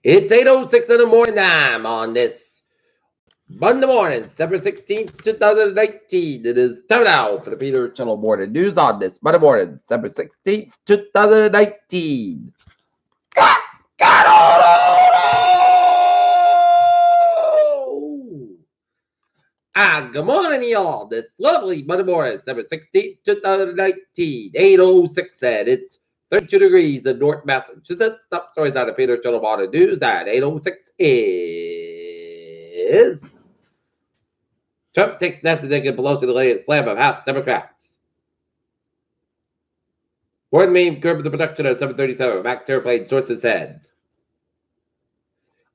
It's 8:06 in the morning time on this Monday morning, December 16th, 2019. It is time now for the Peter Channel Morning News on this Monday morning, December 16th, 2019. Good morning, y'all. This lovely Monday morning, December 16th, 2019, 8:06, and it's 32 degrees in North Massachusetts. Top stories out of Peter Channel Morning News at 8:06 is Trump takes Nancy and Pelosi to lay a slam of House Democrats. Warren Maine curbed the production of 737 MAX airplane, sources said.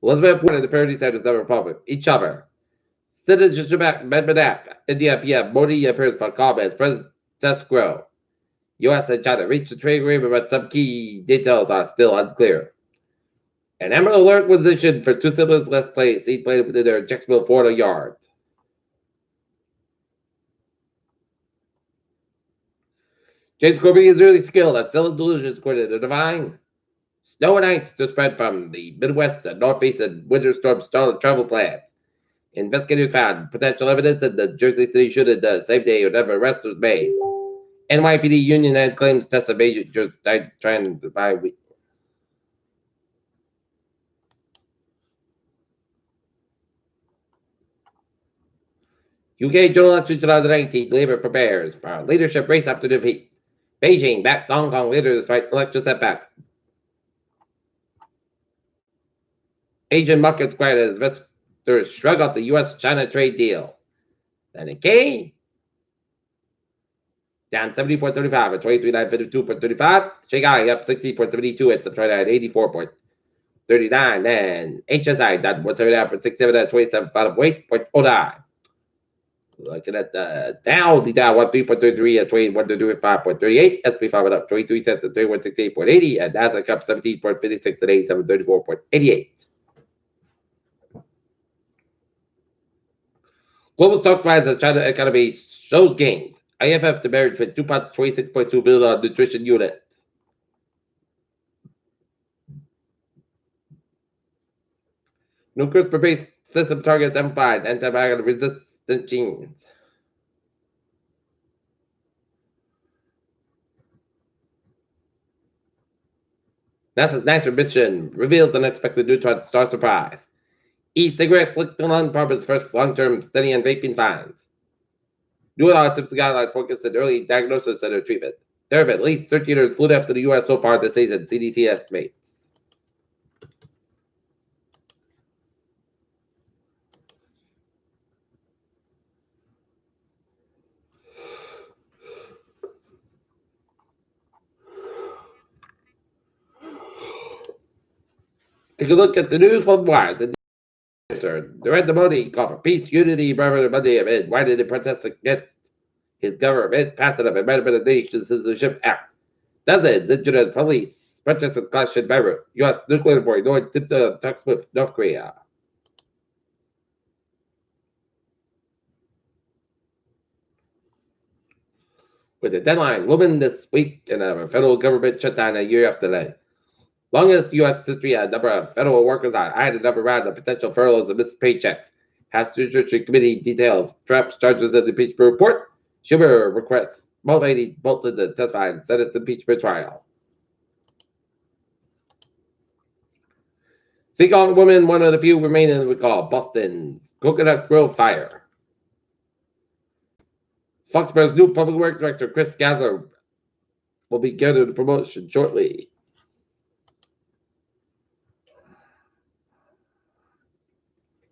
Elizabeth Warren and the Parity Centers of Republic, each other. Citizenship Amendment Act, India PM, Modi appears for comments, protests grow. U.S. and China reached a trade agreement, but some key details are still unclear. An Amber Alert was issued for two siblings less place, each played within their Jacksonville, Florida yard. James Corbett is really skilled at selling delusions according to Divine. Snow and ice to spread from the Midwest and Northeast and winter storm stalled travel plans. Investigators found potential evidence that the Jersey City shooting the same day whenever arrest was made. NYPD Union Head claims tested major trying to buy wheat. UK general election 2019, Labour prepares for a leadership race after defeat. Beijing backs Hong Kong leaders fight election setback. Asian markets quiet as investors shrug off the US-China trade deal. Then Nikkei down 70.75 at 23,952.35. Shanghai up 60.72 at 29,84.39. And HSI down 179.67 at 27,508.09. Looking at the Dow, the Dow 13.33 at 21.35.38. SP 5 up 23 cents at 3168.80. And Nasdaq up 17.56 at 87.34.88. Global stocks rise as China economy shows gains. IFF to marriage with DuPont's $26.2 billion on nutrition unit. New CRISPR-based system targets amplified antibiotic-resistant genes. NASA's NICER mission reveals unexpected neutron star surprise. E-cigarettes linked to lung problems first long-term study on vaping finds. New tips and guidelines focus on early diagnosis and treatment. There have been at least 1,300 flu deaths in the U.S. so far this season, CDC estimates. Take a look at the news from wires. Narendra Modi called for peace, unity, brotherhood, Monday amid why did he protest against his government passing of Amendment of the Nation Citizenship Act. Dozens injured as police protesters clashed in Beirut. U.S. nuclear board knowing talks with North Korea. With the deadline looming this week and a federal government shutdown a year after that. Longest U.S. history, a number of federal workers are eyed another round of potential furloughs and missed paychecks. House Judiciary Committee details Trump's charges in the impeachment report. Schumer requests Mulvaney Bolton to testify in Senate's impeachment trial. Seagull woman, one of the few remaining we call Boston's Coconut Grove fire. Foxborough's new public works director, Chris Gallagher, will be given a promotion shortly.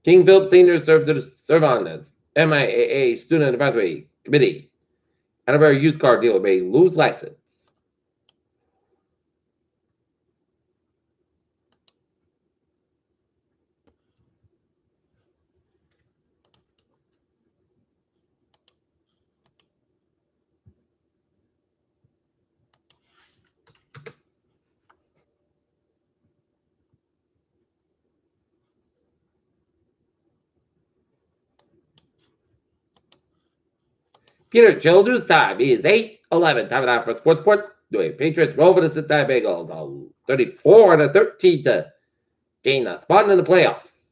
King Philip Sr. served on as MIAA Student Advisory Committee. Another used car dealer may lose license. Peter Chill News Time is 8:11. Time now for Sports Report. Doing Patriots roll over the Cincinnati Bengals on 34-13 to gain a spot in the playoffs.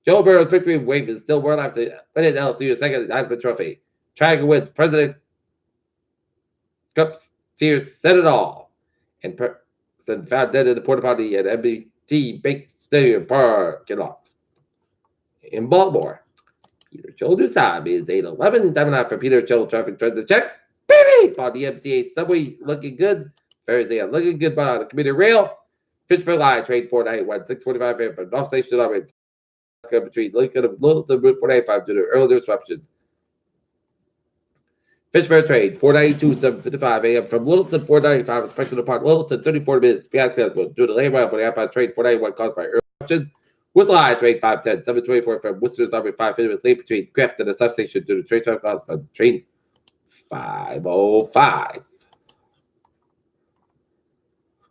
Joe Burrow's victory wave is still world after winning LSU's second Heisman Trophy. Tiger Woods' President Cups tears said it all. And person found dead in the porta potty at MBT Bank Stadium parking lot in Baltimore. Peter Childers time is 8:11. Time enough for Peter Childers traffic transit check. Baby! On the MTA subway looking good. Thursday looking good, but on the commuter rail. Fitchburg Line, train 491, 645 a.m. from North Station on between Lincoln and Littleton, Route 495 due to early disruptions. Fitchburg train 492, 755 a.m. from Littleton 495, expected to depart Littleton 34 minutes beyond schedule due to labor on the outbound train 491 caused by early disruptions. Whistle High train 510, 724 from Worcester Suburb 5 minutes late between Grafton and the substation due to train time caused from train 505.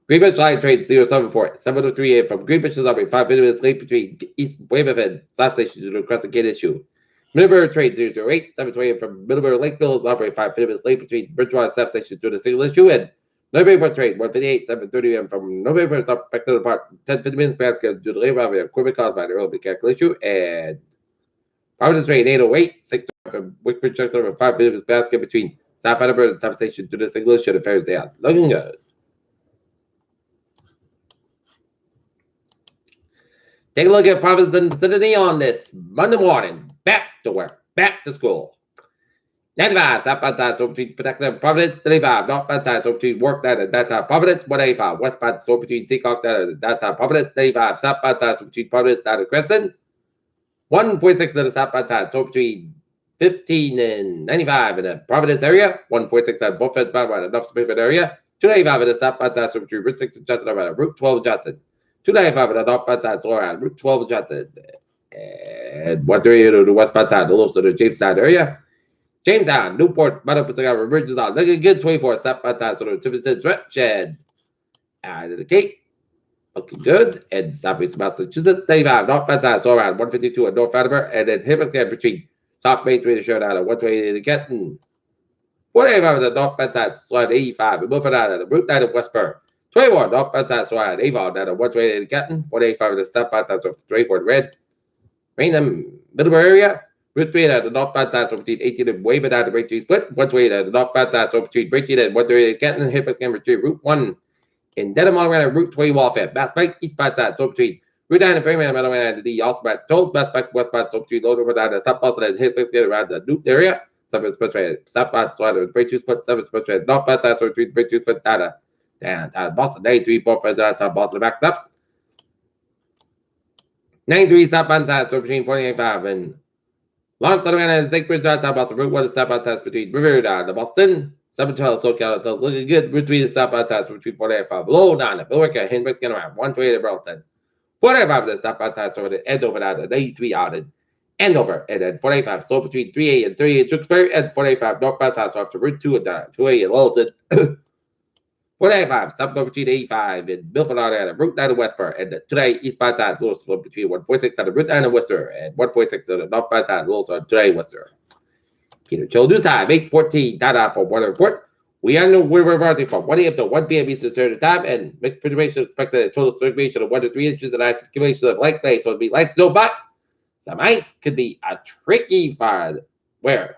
Greenwich Line train 074, 703 a.m. from Greenwich to Suburb 5 minutes late between East Weymouth and substation due to Crescent Gate issue. Middlebury train 008, 720 a.m. from Middlebury Lakeville is operating 5 minutes late between Bridgewater substation due to single issue. And November train 158, 730 a.m. from November is expected to depart 10-50 minutes past schedule due to labor of equipment caused by the early mechanical issue. And Providence train 808, 6 from Wickford Junction over 5 minutes past schedule between South Edinburgh and substation due to single issue. The fares down. Looking good. Take a look at Providence and vicinity on this Monday morning. Back to work, back to school. 95, southbound side, so between Pawtucket and Providence. 35, northbound side, so between Worktown and downtown Providence. 185, westbound, so between Seacock and downtown Providence. 95, southbound side, so between Providence and Crescent. 146 on the southbound side, so between 15 and 95 in the Providence area. 146 on both ends bound around the North Smithfield area. 295 in the southbound side, so between Route 6 and Johnson around Route 12 Johnson. 295 in the northbound side, so around Route 12 Johnson. And 138 to the westbound side, a little to the Jamestown area. Jamestown, Newport, Meadow Pacific, Bridges on. Looking good, 24 southbound side, so the Tiverton stretch. And out of the Cape, looking good. And southeast Massachusetts, 35 northbound side, so around 152 at North Edinburgh. And then Hipperscam between South Main Street and Showdown at 128 in Kenton. 185 at the northbound side, so at 85 and moving out of the Route 9 of Westburg. 21 northbound side, so at Avon down at 128 in Kenton. 185 at the southbound side, so 24 in Red. Rainham, Middlebury area. Route 3 at the northbound side, so between 18 and Weymouth at the Braintree split. 128 at the northbound side, so between Braintree and 138 in Kenton. Hipperscam between Route 1 in Dedham, Colorado, Route 20 Walfam. Bass Pike, eastbound side, so between Route 9 and Framingham, Meadowland, and the also at Tolls, Bass Pike, westbound, so between Lower down the South Boston and Hipperscam around the Newton area. Suburb Expressway, southbound side of the Braintree split. Suburb Expressway, northbound side, so between the Braintree split, downtown Boston. 93, both friends downtown Boston backed up. 93 southbound side, so between 485 and Lawrence, and Snake Bridge downtown Boston. Route 1 is southbound side between River down to Boston. 712 SoCal hotels looking good. Route 3 is southbound side between 485 below down to Billerica. Hendricks getting around 128 at Burlington. 485 is southbound side, so the end over down to 93 out in Andover. And then 485 so between 3A and 38 Tewksbury. And 485 northbound side, so after Route 2 and down 2A in Littleton. 485, something between 85 and Milford Island, Route 9 and Westboro. And today, eastbound side, rules between 146 on the Route 9 and Worcester, and 146 on the northbound side, rules on today, Worcester. Peter Chill News Time, 8:14, data for weather report. We're reversing from 1 a.m. to 1 p.m. Eastern Standard Time, and mixed precipitation expected a total circulation of 1 to 3 inches and ice accumulation of light clay. So it'll be light snow, but some ice could be a tricky fire. Where?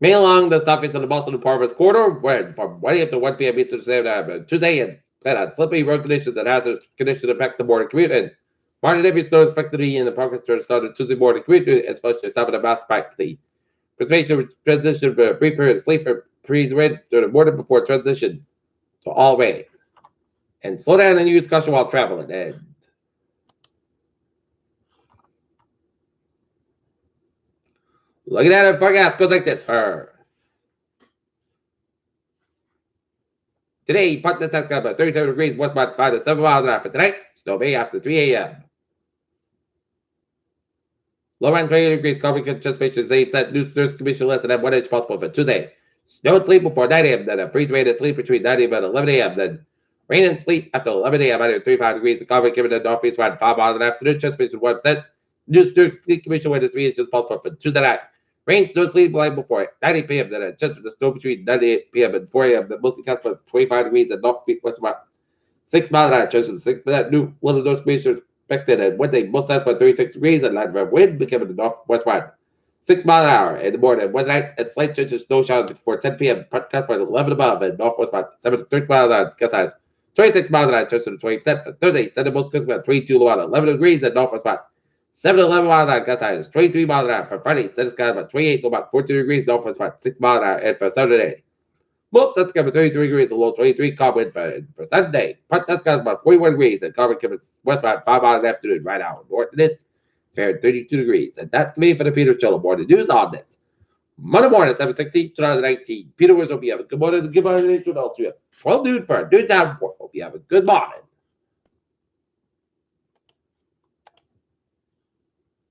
Main along the southeast of the Boston and Providence corridor, when from 1 a.m. to 1 p.m. Eastern Standard Time, Tuesday, and plan on slippery road conditions and hazardous conditions affect the morning commute. And morning heavy snow expected to be in the Progress to start of Tuesday morning commute, especially south of the Bass Pike. The precipitation transition for a brief period of sleep for freeze red during the morning before transition to all rain. And slow down and use caution while traveling. And looking at it, forecast goes like this for today. Part this has got about 37 degrees, westbound 5 to 7 miles an hour for tonight. Snow Bay after 3 a.m. Low around 28 degrees, carbon anticipation is 8%. New Nurse Commission less than 1 inch possible for Tuesday. Snow and sleep before 9 a.m. Then a freeze rain and sleep between 9 a.m. and 11 a.m. Then rain and sleep after 11 a.m. under 35 degrees. The carbon given the northeast around 5 miles an afternoon. Anticipation 1%. New Nurse Commission wind is 3 inches possible for Tuesday night. Rain, snow, sleep, light before 9 p.m. Then a chance for the snow between 9 p.m. and 4 a.m. That mostly comes for 25 degrees and north west about 6 miles an hour, chance of 6% new little dose glacier expected at Wednesday, most times by 36 degrees, and light wind becoming the northwest wind. 6 miles an hour in the morning. Wednesday night, a slight chance of snow showers before 10 p.m. Podcast by 11 above and northwest wind. 7 to 30 miles an hour, gust size 26 miles an hour, chance of 20% for Thursday. Sunday, most gust about 22 low 11 degrees and northwest wind. 7 to 11 miles an hour, gust size 23 miles an hour for Friday. Sunday sky about 28 low about 42 degrees, northwest wind 6 miles an hour, and for Saturday. Most suns cover 33 degrees, a low 23, calm wind for Sunday. Part suns cover about 41 degrees, and calm wind comes westbound 5 miles in the afternoon, right out north of it, fair 32 degrees. And that's me for the Peter Chiller morning news on this Monday morning, 7/16, 2019. Peter Woods, hope you have a good morning. Good morning to all of you. 12 noon for a noon time report. Hope you have a good morning.